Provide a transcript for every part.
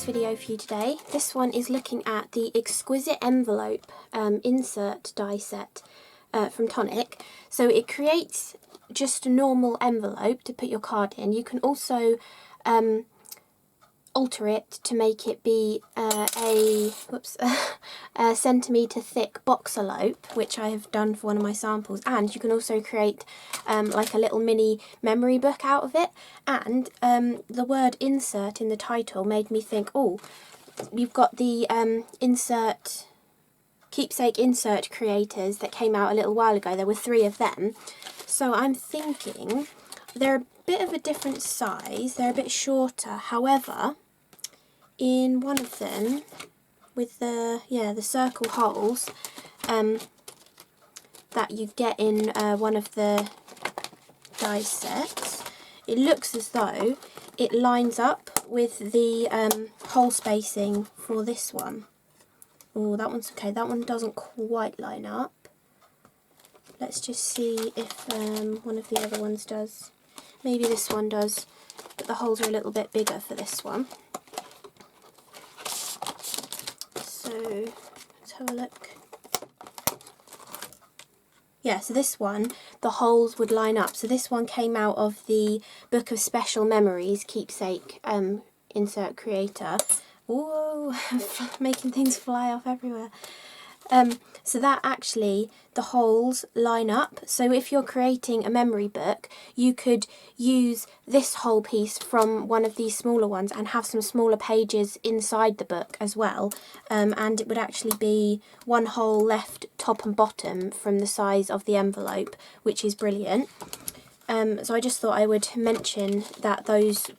bonus video for you today. This one is looking at the Exquisite Envelope insert die set from Tonic. So it creates just a normal envelope to put your card in. You can also alter it to make it be a centimetre thick boxalope, which I have done for one of my samples, and you can also create like a little mini memory book out of it. And the word insert in the title made me think, oh, you've got the keepsake insert creators that came out a little while ago. There were 3 of them, so I'm thinking they're a bit of a different size, they're a bit shorter. However, in one of them, with the circle holes that you get in one of the die sets, it looks as though it lines up with the hole spacing for this one. Oh, that one's okay. That one doesn't quite line up. Let's just see if one of the other ones does. Maybe this one does, but the holes are a little bit bigger for this one. So let's have a look. Yeah, so this one, the holes would line up. So this one came out of the Book of Special Memories keepsake insert creator. Whoa, making things fly off everywhere. So that actually, the holes line up. So if you're creating a memory book, you could use this whole piece from one of these smaller ones and have some smaller pages inside the book as well. And it would actually be one hole left top and bottom from the size of the envelope, which is brilliant. So I just thought I would mention that those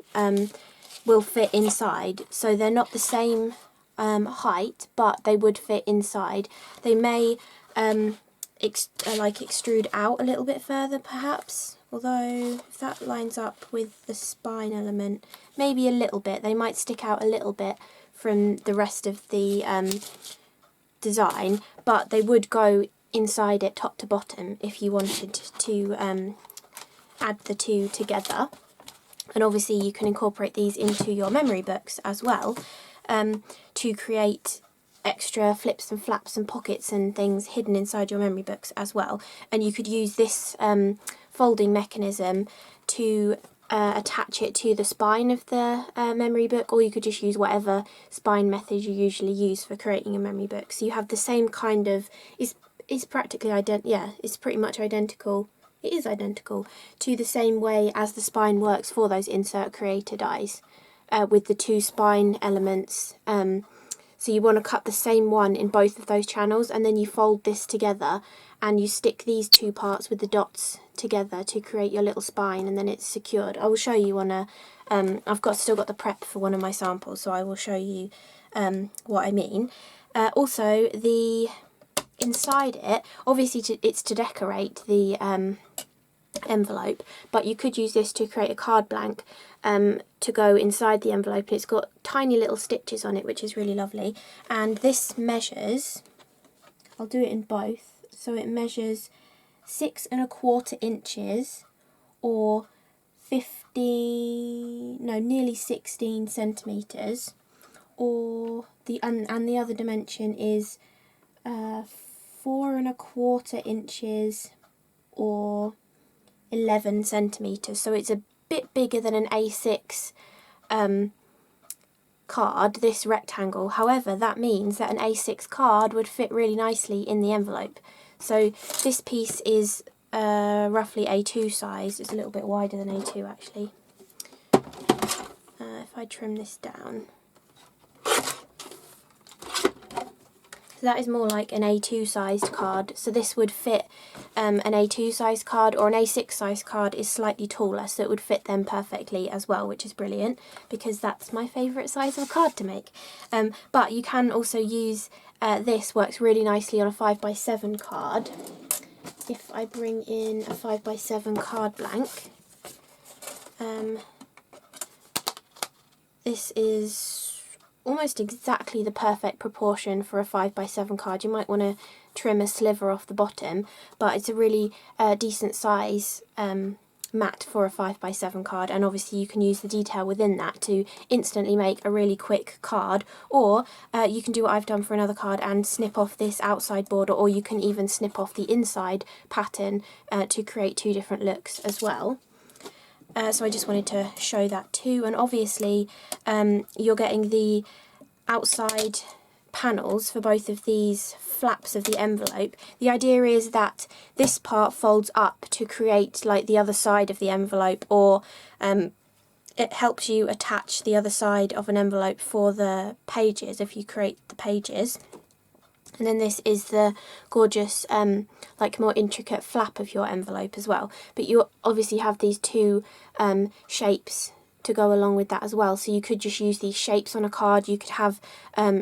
will fit inside. So they're not the same height, but they would fit inside. They may extrude out a little bit further perhaps, although if that lines up with the spine element, maybe a little bit. They might stick out a little bit from the rest of the design, but they would go inside it top to bottom if you wanted to add the 2 together. And obviously you can incorporate these into your memory books as well, to create extra flips and flaps and pockets and things hidden inside your memory books as well. And you could use this folding mechanism to attach it to the spine of the memory book, or you could just use whatever spine method you usually use for creating a memory book. So you have the same kind of, it's practically it's pretty much identical. It is identical to the same way as the spine works for those insert creator dies, with the 2 spine elements. So you want to cut the same one in both of those channels, and then you fold this together and you stick these 2 parts with the dots together to create your little spine, and then it's secured. I will show you on a, I've still got the prep for one of my samples, so I will show you what I mean. Also, the inside it, obviously it's to decorate the envelope, but you could use this to create a card blank to go inside the envelope, and it's got tiny little stitches on it, which is really lovely. And this measures, I'll do it in both, so it measures 6 1/4 inches, or nearly 16 centimetres, or and the other dimension is 4 1/4 inches, or 11 centimetres. So it's a bit bigger than an A6 card, this rectangle. However, that means that an A6 card would fit really nicely in the envelope. So this piece is roughly A2 size. It's a little bit wider than A2 actually. If I trim this down, so that is more like an A2 sized card. So this would fit an A2 sized card, or an A6 sized card is slightly taller, so it would fit them perfectly as well, which is brilliant because that's my favourite size of a card to make. But you can also use, this works really nicely on a 5x7 card. If I bring in a 5x7 card blank, this is almost exactly the perfect proportion for a 5x7 card. You might want to trim a sliver off the bottom, but it's a really decent size mat for a 5x7 card, and obviously you can use the detail within that to instantly make a really quick card, or you can do what I've done for another card and snip off this outside border, or you can even snip off the inside pattern to create two different looks as well. So I just wanted to show that too, and obviously you're getting the outside panels for both of these flaps of the envelope. The idea is that this part folds up to create like the other side of the envelope, or it helps you attach the other side of an envelope for the pages if you create the pages. And then this is the gorgeous, like more intricate flap of your envelope as well. But you obviously have these two shapes to go along with that as well. So you could just use these shapes on a card. You could have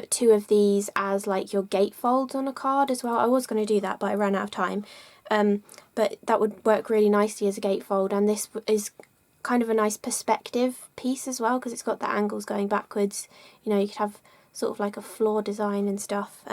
two of these as like your gatefolds on a card as well. I was going to do that, but I ran out of time. But that would work really nicely as a gatefold. And this is kind of a nice perspective piece as well, because it's got the angles going backwards. You know, you could have sort of like a floor design and stuff.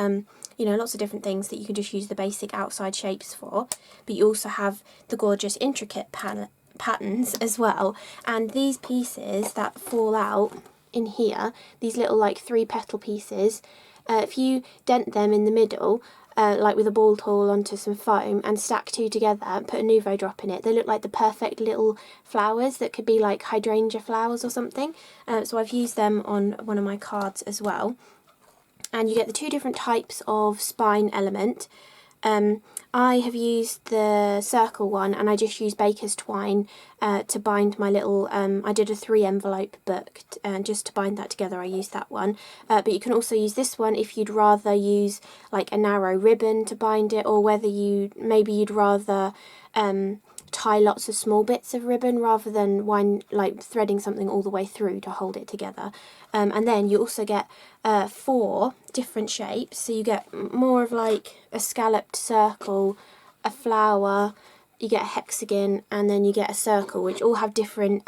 You know, lots of different things that you can just use the basic outside shapes for. But you also have the gorgeous intricate patterns as well. And these pieces that fall out in here, these little like 3 petal pieces, if you dent them in the middle, like with a ball tool onto some foam, and stack 2 together and put a Nuvo drop in it, they look like the perfect little flowers that could be like hydrangea flowers or something. So I've used them on one of my cards as well. And you get the 2 different types of spine element. I have used the circle one, and I just used baker's twine to bind my little, I did a 3 envelope book, and just to bind that together I used that one. But you can also use this one if you'd rather use like a narrow ribbon to bind it, or whether maybe you'd rather tie lots of small bits of ribbon rather than like threading something all the way through to hold it together. And then you also get 4 different shapes, so you get more of like a scalloped circle, a flower, you get a hexagon, and then you get a circle, which all have different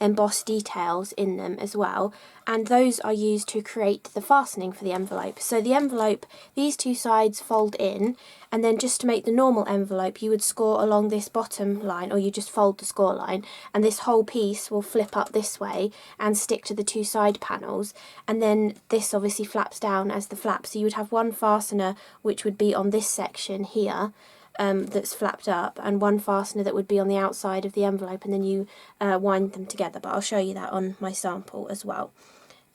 embossed details in them as well, and those are used to create the fastening for the envelope. So the envelope, these 2 sides fold in, and then just to make the normal envelope you would score along this bottom line, or you just fold the score line, and this whole piece will flip up this way and stick to the 2 side panels, and then this obviously flaps down as the flap. So you would have one fastener which would be on this section here, that's flapped up, and one fastener that would be on the outside of the envelope, and then you wind them together, but I'll show you that on my sample as well.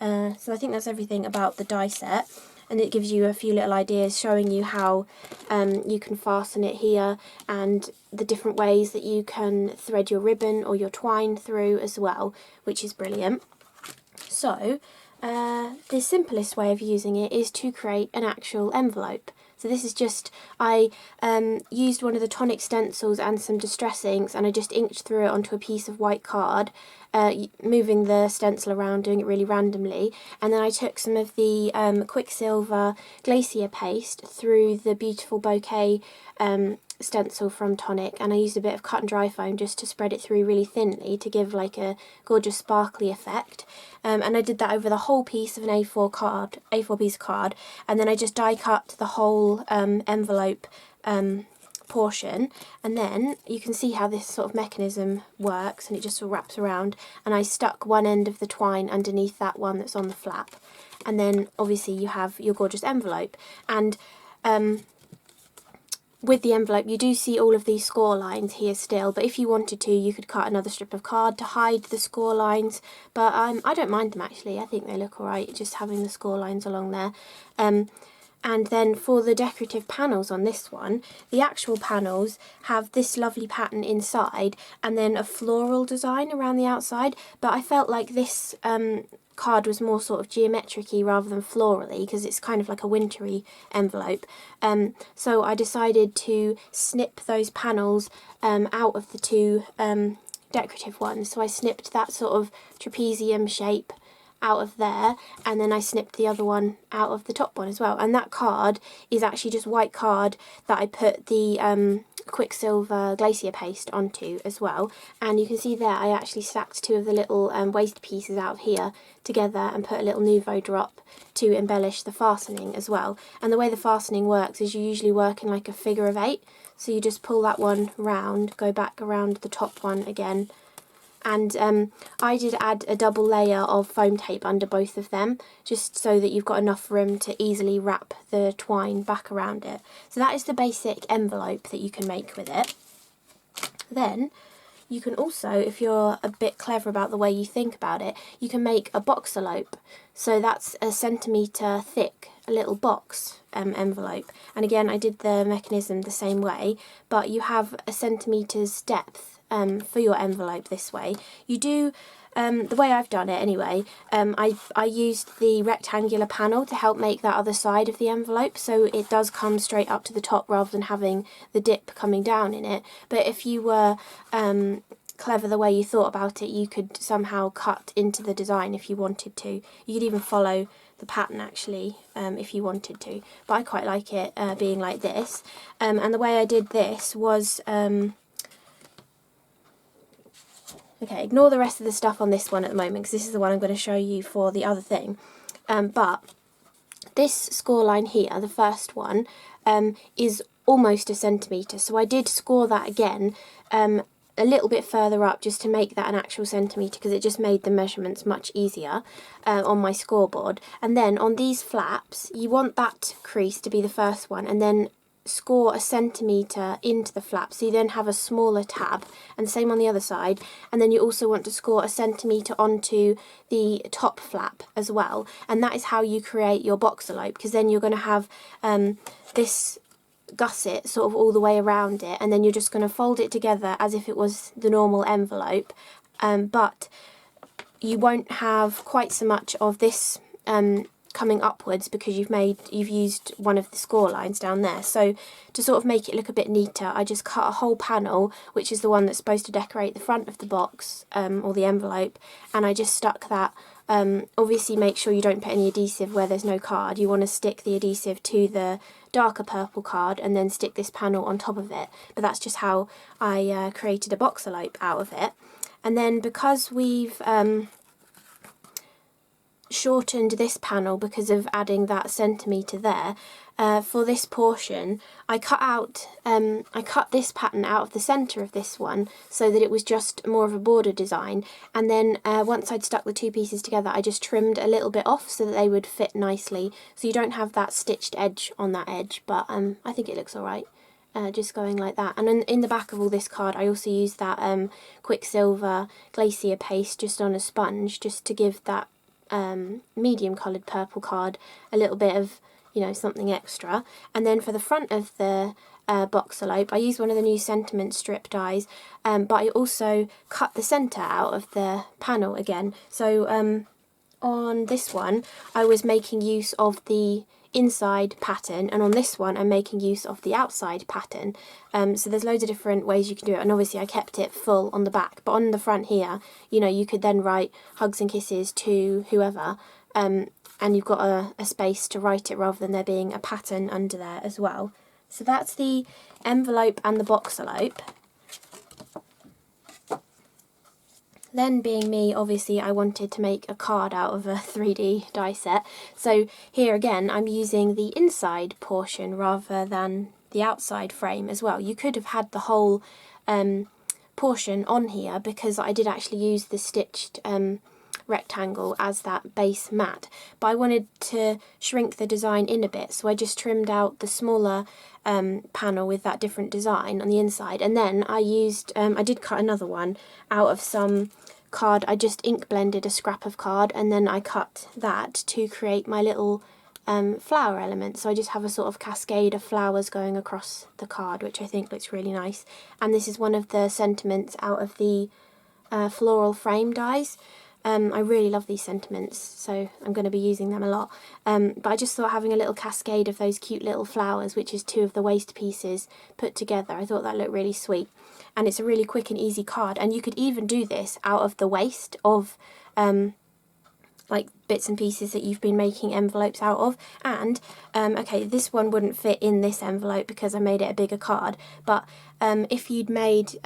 So I think that's everything about the die set, and it gives you a few little ideas showing you how you can fasten it here, and the different ways that you can thread your ribbon or your twine through as well, which is brilliant. So the simplest way of using it is to create an actual envelope. So this is just, I used one of the Tonic stencils and some distress inks, and I just inked through it onto a piece of white card, moving the stencil around, doing it really randomly, and then I took some of the Quicksilver Glacier paste through the beautiful bouquet stencil from Tonic, and I used a bit of cut and dry foam just to spread it through really thinly to give like a gorgeous sparkly effect, and I did that over the whole piece of an A4 piece of card, and then I just die cut the whole envelope portion, and then you can see how this sort of mechanism works, and it just sort of wraps around, and I stuck one end of the twine underneath that one that's on the flap, and then obviously you have your gorgeous envelope. And with the envelope you do see all of these score lines here still, but if you wanted to you could cut another strip of card to hide the score lines, but I don't mind them actually. I think they look alright just having the score lines along there. And then for the decorative panels on this one, the actual panels have this lovely pattern inside and then a floral design around the outside, but I felt like this card was more sort of geometric-y rather than florally, because it's kind of like a wintry envelope. So I decided to snip those panels out of the 2 decorative ones. So I snipped that sort of trapezium shape out of there, and then I snipped the other one out of the top one as well, and that card is actually just white card that I put the Quicksilver glacier paste onto as well, and you can see there I actually stacked two of the little waste pieces out of here together and put a little Nouveau drop to embellish the fastening as well. And the way the fastening works is you usually work in like a figure of 8, so you just pull that one round, go back around the top one again, and I did add a double layer of foam tape under both of them, just so that you've got enough room to easily wrap the twine back around it. So that is the basic envelope that you can make with it. Then you can also, if you're a bit clever about the way you think about it, you can make a boxelope. So that's a centimetre thick, a little box envelope. And again, I did the mechanism the same way, but you have a centimetre's depth for your envelope this way. You do, the way I've done it anyway, I used the rectangular panel to help make that other side of the envelope, so it does come straight up to the top rather than having the dip coming down in it. But if you were clever the way you thought about it, you could somehow cut into the design if you wanted to. You could even follow the pattern actually if you wanted to, but I quite like it being like this. And the way I did this was okay, ignore the rest of the stuff on this one at the moment because this is the one I'm going to show you for the other thing. But this score line here, the first one, is almost a centimetre. So I did score that again a little bit further up just to make that an actual centimetre, because it just made the measurements much easier on my scoreboard. And then on these flaps, you want that crease to be the first one, and then score a centimetre into the flap, so you then have a smaller tab, and same on the other side. And then you also want to score a centimetre onto the top flap as well, and that is how you create your boxelope, because then you're going to have this gusset sort of all the way around it, and then you're just going to fold it together as if it was the normal envelope, but you won't have quite so much of this coming upwards because you've used one of the score lines down there. So to sort of make it look a bit neater, I just cut a whole panel, which is the one that's supposed to decorate the front of the box or the envelope, and I just stuck that. Obviously make sure you don't put any adhesive where there's no card. You want to stick the adhesive to the darker purple card and then stick this panel on top of it, but that's just how I created a boxelope out of it. And then because we've shortened this panel because of adding that centimetre there, for this portion I cut this pattern out of the centre of this one so that it was just more of a border design, and then once I'd stuck the two pieces together I just trimmed a little bit off so that they would fit nicely, so you don't have that stitched edge on that edge, but I think it looks alright. Just going like that. And in the back of all this card I also used that Quicksilver glacier paste just on a sponge, just to give that medium coloured purple card a little bit of, you know, something extra. And then for the front of the boxelope I used one of the new sentiment strip dies, but I also cut the centre out of the panel again. So on this one I was making use of the inside pattern, and on this one I'm making use of the outside pattern. So there's loads of different ways you can do it, and obviously I kept it full on the back, but on the front here, you know, you could then write hugs and kisses to whoever, and you've got a space to write it rather than there being a pattern under there as well. So that's the envelope and the boxelope. Then, being me, obviously I wanted to make a card out of a 3D die set. So here again I'm using the inside portion rather than the outside frame as well. You could have had the whole portion on here because I did actually use the stitched rectangle as that base mat, but I wanted to shrink the design in a bit, so I just trimmed out the smaller panel with that different design on the inside, and then I used I did cut another one out of some card. I just ink blended a scrap of card and then I cut that to create my little flower element. So I just have a sort of cascade of flowers going across the card, which I think looks really nice. And this is one of the sentiments out of the floral frame dies. I really love these sentiments, so I'm going to be using them a lot. But I just thought having a little cascade of those cute little flowers, which is two of the waste pieces put together, I thought that looked really sweet. And it's a really quick and easy card, and you could even do this out of the waste of like bits and pieces that you've been making envelopes out of. And okay, this one wouldn't fit in this envelope because I made it a bigger card, but if you'd made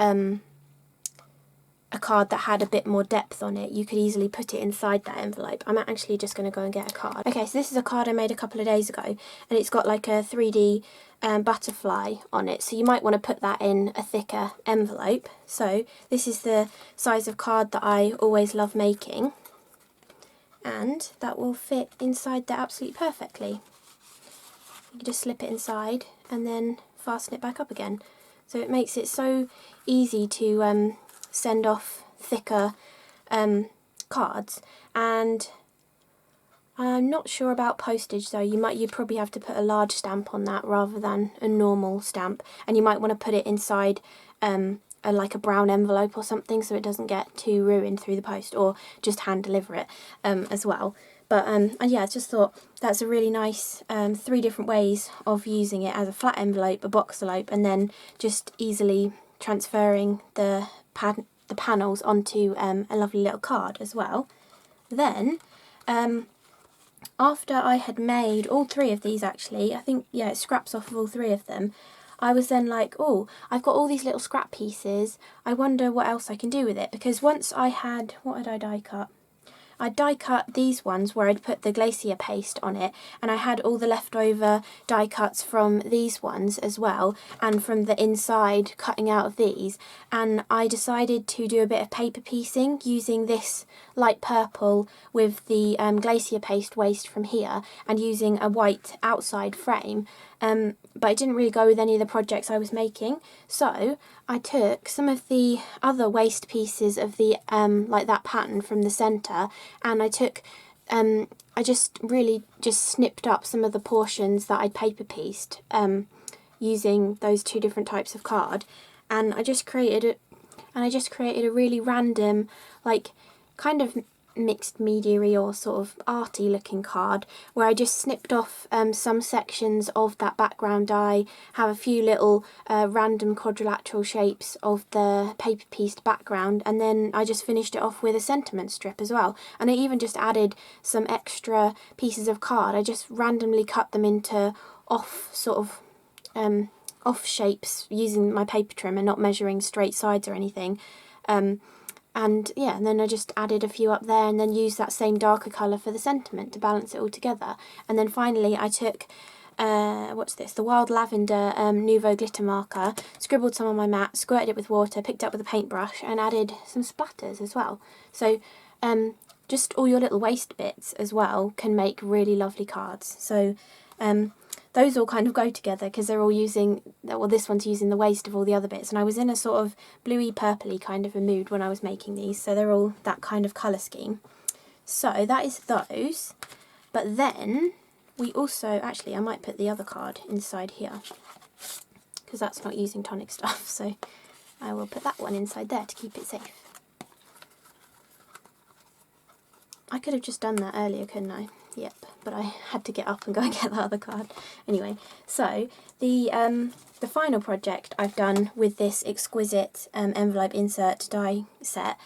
a card that had a bit more depth on it, you could easily put it inside that envelope. I'm actually just going to go and get a card. Okay, so this is a card I made a couple of days ago, and it's got like a 3D butterfly on it, so you might want to put that in a thicker envelope. So this is the size of card that I always love making, and that will fit inside there absolutely perfectly. You just slip it inside and then fasten it back up again. So it makes it so easy to send off thicker cards. And I'm not sure about postage though. You'd probably have to put a large stamp on that rather than a normal stamp, and you might want to put it inside like a brown envelope or something so it doesn't get too ruined through the post, or just hand deliver it as well. But yeah, I just thought that's a really nice 3 different ways of using it as a flat envelope, a box envelope, and then just easily transferring the panels onto a lovely little card as well. Then after I had made all 3 of these, actually, I think, yeah, it scraps off of all 3 of them, I was then like, oh, I've got all these little scrap pieces, I wonder what else I can do with it. Because once I had, what had I die cut? I die cut these ones where I'd put the glacier paste on it, and I had all the leftover die cuts from these ones as well, and from the inside cutting out of these, and I decided to do a bit of paper piecing using this light purple with the glacier paste waste from here, and using a white outside frame. But it didn't really go with any of the projects I was making, so I took some of the other waste pieces of the like that pattern from the centre, and I took I just snipped up some of the portions that I'd paper pieced using those 2 different types of card, and I just created a really random, like, kind of mixed media-y or sort of arty looking card, where I just snipped off some sections of that background die, have a few little random quadrilateral shapes of the paper pieced background, and then I just finished it off with a sentiment strip as well. And I even just added some extra pieces of card. I just randomly cut them into off shapes using my paper trimmer, not measuring straight sides or anything. And yeah, and then I just added a few up there, and then used that same darker colour for the sentiment to balance it all together. And then finally I took, what's this, the Wild Lavender Nouveau glitter marker, scribbled some on my mat, squirted it with water, picked up with a paintbrush, and added some splatters as well. So just all your little waste bits as well can make really lovely cards. So those all kind of go together because they're all using, well, this one's using the waste of all the other bits, and I was in a sort of bluey purpley kind of a mood when I was making these, so they're all that kind of colour scheme. So that is those, but then we also, actually I might put the other card inside here because that's not using tonic stuff, so I will put that one inside there to keep it safe. I could have just done that earlier, couldn't I? Yep, but I had to get up and go and get the other card. Anyway, so the final project I've done with this Exquisite envelope insert die set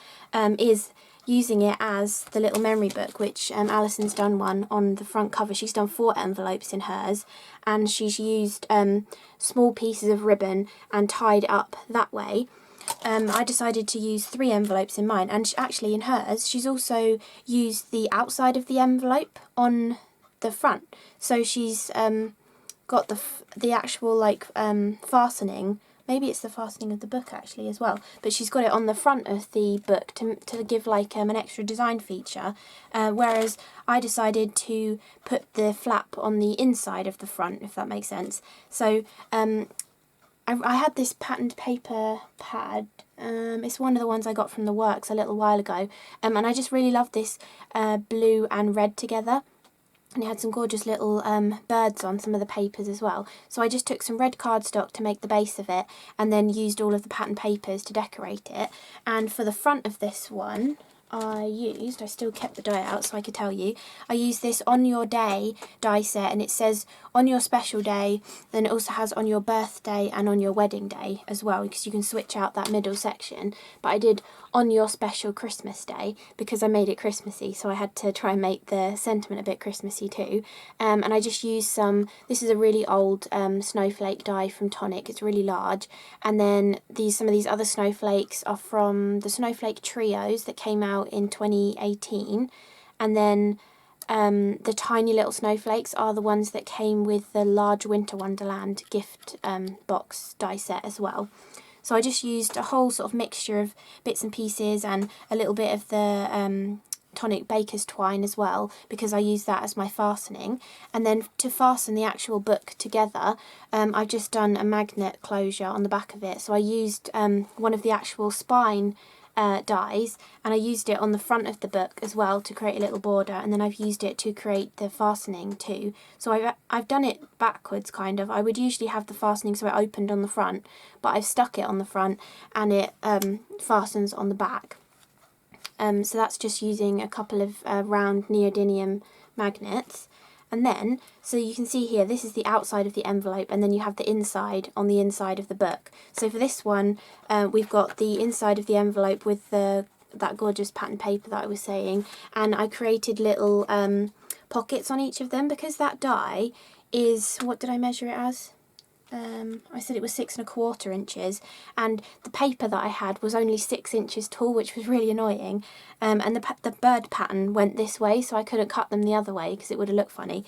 is using it as the little memory book, which Alison's done one on the front cover. She's done 4 envelopes in hers, and she's used small pieces of ribbon and tied up that way. I decided to use 3 envelopes in mine, and actually in hers she's also used the outside of the envelope on the front, so she's got the actual like fastening, maybe it's the fastening of the book actually as well, but she's got it on the front of the book to give like an extra design feature, whereas I decided to put the flap on the inside of the front, if that makes sense. So I had this patterned paper pad, it's one of the ones I got from the works a little while ago, and I just really loved this blue and red together, and it had some gorgeous little birds on some of the papers as well. So I just took some red cardstock to make the base of it, and then used all of the pattern papers to decorate it. And for the front of this one, I still kept the die out so I could tell you, I used this On Your Day die set, and it says on your special day, then it also has on your birthday and on your wedding day as well, because you can switch out that middle section. But I did on your special Christmas day, because I made it Christmassy, so I had to try and make the sentiment a bit Christmassy too. And I just used some, this is a really old snowflake die from Tonic, it's really large, and then some of these other snowflakes are from the Snowflake Trios that came out in 2018, and then the tiny little snowflakes are the ones that came with the large Winter Wonderland gift box die set as well. So I just used a whole sort of mixture of bits and pieces and a little bit of the Tonic Baker's twine as well, because I used that as my fastening. And then to fasten the actual book together, I've just done a magnet closure on the back of it. So I used one of the actual spine dies, and I used it on the front of the book as well to create a little border, and then I've used it to create the fastening too. So I've done it backwards kind of. I would usually have the fastening so it opened on the front, but I've stuck it on the front and it fastens on the back. So that's just using a couple of round neodymium magnets. And then, so you can see here, this is the outside of the envelope, and then you have the inside on the inside of the book. So for this one, we've got the inside of the envelope with that gorgeous pattern paper that I was saying, and I created little pockets on each of them, because that die is, what did I measure it as? I said it was 6 1/4 inches, and the paper that I had was only 6 inches tall, which was really annoying. And the bird pattern went this way, so I couldn't cut them the other way because it would have looked funny.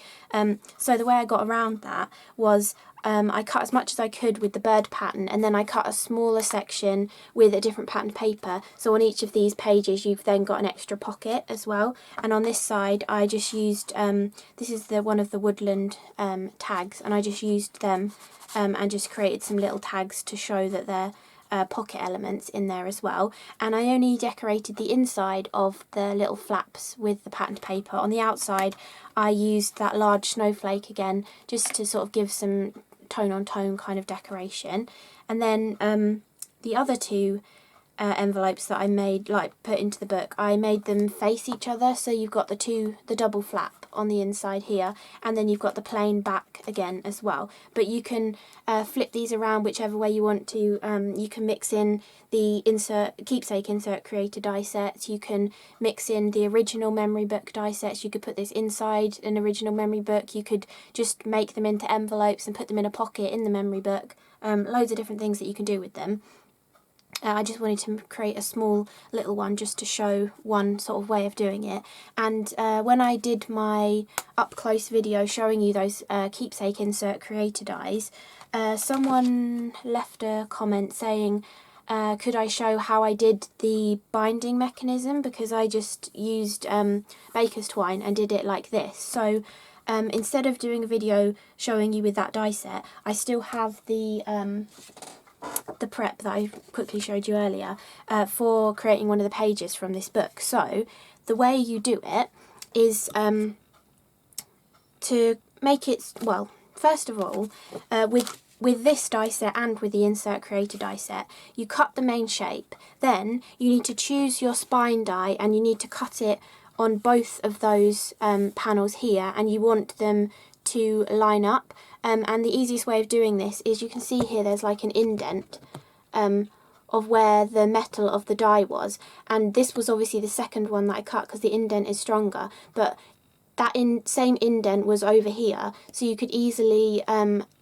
So the way I got around that was I cut as much as I could with the bird pattern, and then I cut a smaller section with a different pattern paper. So on each of these pages, you've then got an extra pocket as well. And on this side, I just used this is one of the woodland tags, and I just used them. And just created some little tags to show that they're pocket elements in there as well. And I only decorated the inside of the little flaps with the patterned paper. On the outside, I used that large snowflake again, just to sort of give some tone on tone kind of decoration. And then the other two envelopes that I made, like put into the book, I made them face each other, so you've got the double flap on the inside here, and then you've got the plain back again as well. But you can flip these around whichever way you want to. You can mix in the keepsake insert creator die sets, you can mix in the original memory book die sets, you could put this inside an original memory book, you could just make them into envelopes and put them in a pocket in the memory book. Loads of different things that you can do with them. I just wanted to create a small little one just to show one sort of way of doing it. And when I did my up-close video showing you those keepsake insert creator dies, someone left a comment saying, could I show how I did the binding mechanism, because I just used baker's twine and did it like this. So instead of doing a video showing you with that die set, I still have the prep that I quickly showed you earlier for creating one of the pages from this book. So the way you do it is to make it, well, first of all, with this die set and with the insert creator die set, you cut the main shape. Then you need to choose your spine die, and you need to cut it on both of those panels here, and you want them to line up. And the easiest way of doing this is, you can see here there's like an indent of where the metal of the die was, and this was obviously the second one that I cut because the indent is stronger, but that same indent was over here, so you could easily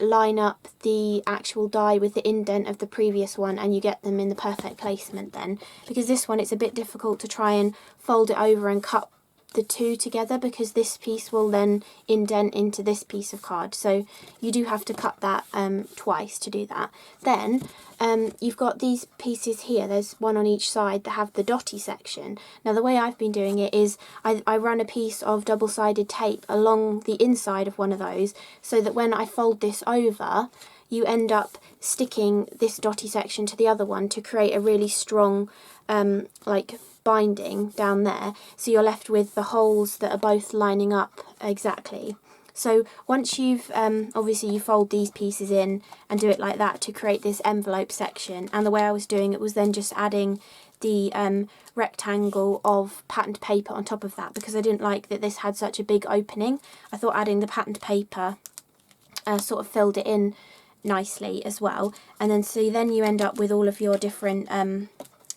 line up the actual die with the indent of the previous one, and you get them in the perfect placement then. Because this one, it's a bit difficult to try and fold it over and cut the two together, because this piece will then indent into this piece of card, so you do have to cut that twice to do that. Then you've got these pieces here, there's one on each side that have the dotty section. Now the way I've been doing it is I run a piece of double-sided tape along the inside of one of those, so that when I fold this over, you end up sticking this dotty section to the other one to create a really strong like binding down there, so you're left with the holes that are both lining up exactly. So once you've obviously you fold these pieces in and do it like that to create this envelope section, and the way I was doing it was then just adding the rectangle of patterned paper on top of that, because I didn't like that this had such a big opening. I thought adding the patterned paper sort of filled it in nicely as well. And then so then you end up with all of your different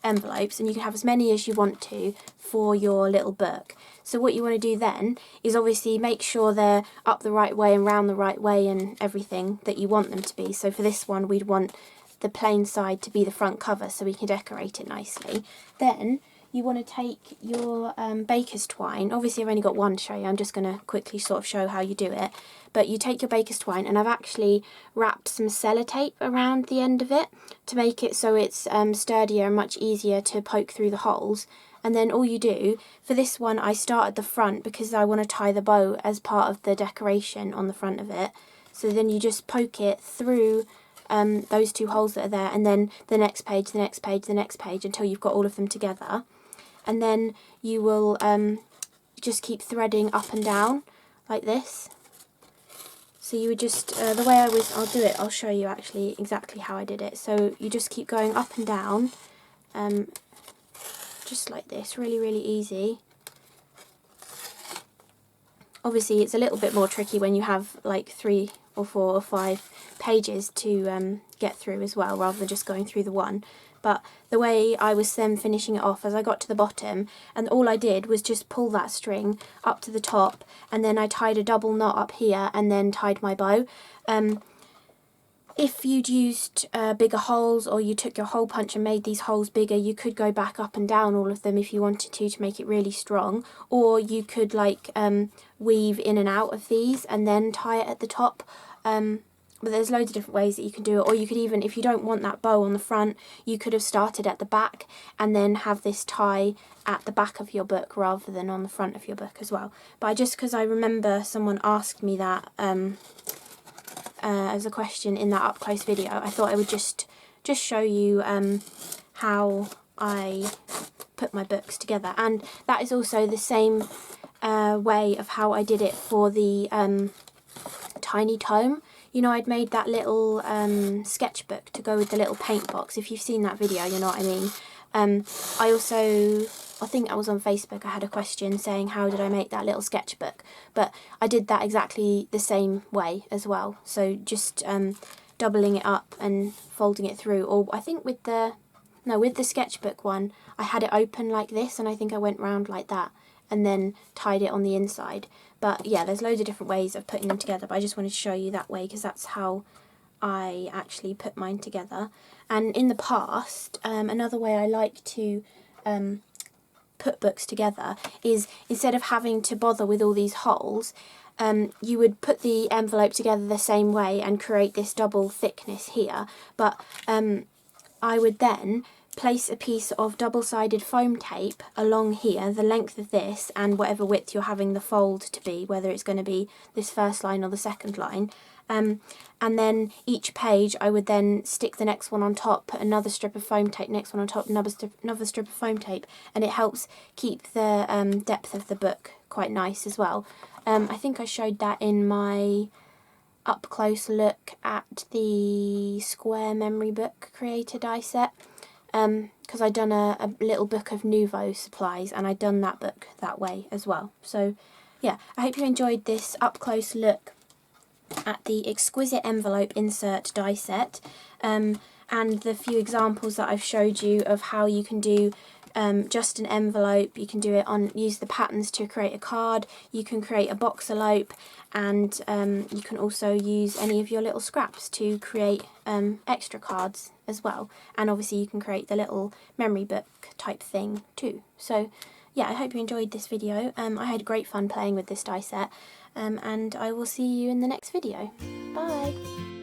envelopes, and you can have as many as you want to for your little book. So what you want to do then is obviously make sure they're up the right way and round the right way and everything that you want them to be. So for this one we'd want the plain side to be the front cover so we can decorate it nicely. Then you want to take your baker's twine. Obviously I've only got one to show you, I'm just going to quickly sort of show how you do it. But you take your baker's twine, and I've actually wrapped some sellotape around the end of it to make it so it's sturdier and much easier to poke through the holes. And then all you do, for this one I start at the front because I want to tie the bow as part of the decoration on the front of it. So then you just poke it through those two holes that are there, and then the next page, the next page, the next page, until you've got all of them together. And then you will just keep threading up and down like this. So you would just, the way I'll do it, I'll show you actually exactly how I did it. So you just keep going up and down, just like this, really, really easy. Obviously it's a little bit more tricky when you have like 3 or 4 or 5 pages to get through as well, rather than just going through the one. But the way I was then finishing it off, as I got to the bottom, and all I did was just pull that string up to the top, and then I tied a double knot up here and then tied my bow. If you'd used bigger holes, or you took your hole punch and made these holes bigger, you could go back up and down all of them if you wanted to make it really strong. Or you could like weave in and out of these and then tie it at the top. But there's loads of different ways that you can do it. Or you could even, if you don't want that bow on the front, you could have started at the back and then have this tie at the back of your book rather than on the front of your book as well. But because I remember someone asked me that as a question in that up close video, I thought I would just show you how I put my books together. And that is also the same way of how I did it for the tiny tome. You know, I'd made that little sketchbook to go with the little paint box. If you've seen that video, you know what I mean. I think I was on Facebook, I had a question saying how did I make that little sketchbook, but I did that exactly the same way as well. So just doubling it up and folding it through. Or I think with the sketchbook one, I had it open like this, and I think I went round like that and then tied it on the inside. But yeah, there's loads of different ways of putting them together, but I just wanted to show you that way because that's how I actually put mine together. And in the past, another way I like to put books together is, instead of having to bother with all these holes, you would put the envelope together the same way and create this double thickness here, but I would then place a piece of double-sided foam tape along here, the length of this and whatever width you're having the fold to be, whether it's going to be this first line or the second line. And then each page I would then stick the next one on top, put another strip of foam tape, next one on top, another strip of foam tape, and it helps keep the depth of the book quite nice as well. I think I showed that in my up-close look at the Square Memory Book Creator die set, because I'd done a little book of Nouveau supplies, and I'd done that book that way as well. So yeah, I hope you enjoyed this up-close look at the Exquisite Envelope insert die set, and the few examples that I've showed you of how you can do just an envelope. You can do it use the patterns to create a card, you can create a box-elope, and you can also use any of your little scraps to create extra cards as well. And obviously you can create the little memory book type thing too. So yeah, I hope you enjoyed this video. I had great fun playing with this die set, and I will see you in the next video. Bye!